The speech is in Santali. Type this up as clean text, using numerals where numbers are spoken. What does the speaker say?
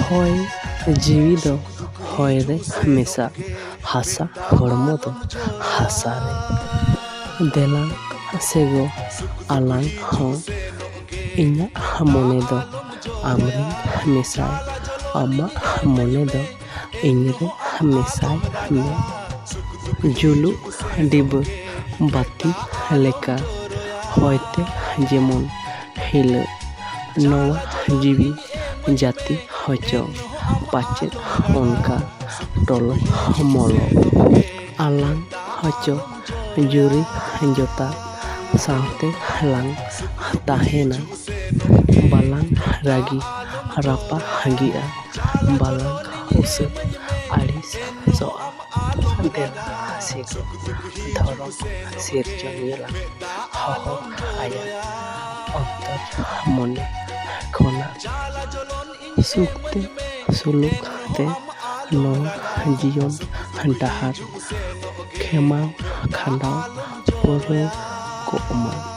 ᱦᱚᱭ ᱡᱤᱣᱤ ᱫᱚ ᱦᱚᱭ ᱨᱮ ᱢᱮᱥᱟ, ᱦᱟᱥᱟ ᱦᱚᱲᱢᱚ ᱫᱚ ᱦᱟᱥᱟ ᱨᱮ᱾ ᱫᱮᱞᱟᱝ ᱥᱮᱜᱚ ᱟᱞᱟᱝ ᱦᱚᱸ ᱤᱧᱟᱹᱜ ᱢᱚᱱᱮ ᱫᱚ ᱟᱢᱨᱮᱧ ᱢᱮᱥᱟᱭ, ᱟᱢᱟᱜ ᱢᱚᱱᱮ ᱫᱚ ᱤᱧᱨᱮ ᱢᱮᱥᱟᱭ ᱢᱮ᱾ ᱡᱩᱞᱩᱜ ᱰᱤᱵᱟᱹ ᱵᱟᱹᱛᱤ ᱞᱮᱠᱟ ᱦᱚᱭᱛᱮ ᱡᱮᱢᱚᱱ ᱦᱤᱞᱟᱹᱜ, ᱱᱚᱣᱟ ᱡᱤᱣᱤ ᱡᱟᱹᱛᱤ ᱦᱚᱪᱚ ᱯᱟᱪᱮᱫ ᱚᱱᱠᱟ ᱴᱚᱞᱚ ᱢᱚᱞᱚ ᱟᱞᱟᱝ ᱦᱚᱪᱚ ᱡᱩᱨᱤ ᱡᱚᱛᱟ ᱥᱟᱶᱛᱮ ᱞᱟᱝ ᱛᱟᱦᱮᱱᱟ᱾ ᱵᱟᱞᱟᱝ ᱨᱟᱹᱜᱤ ᱨᱟᱯᱟᱜᱤᱜᱼᱟ, ᱵᱟᱞᱟᱝ ᱩᱥᱟᱹᱫ ᱟᱹᱲᱤᱥᱚᱜᱼᱟ᱾ ᱫᱮᱞᱟ ᱥᱮᱜᱚ ᱫᱷᱚᱨᱚᱢ ᱥᱤᱨᱡᱚᱱᱤᱭᱟᱹᱞᱟᱝ ᱦᱚᱦᱚ ᱟᱭᱟ ᱚᱱᱛᱚᱨ ᱢᱚᱱᱮ ᱠᱷᱚᱱᱟᱜ᱾ ᱥᱩᱠᱛᱮ ᱥᱩᱞᱩᱠ ᱛᱮ ᱱᱚᱣᱟ ᱡᱤᱭᱚᱱ ᱰᱟᱦᱟᱨ ᱠᱷᱮᱢᱟᱣ ᱠᱷᱟᱸᱰᱟᱣ ᱯᱩᱨᱟᱹᱣ ᱠᱚᱜ ᱢᱟ᱾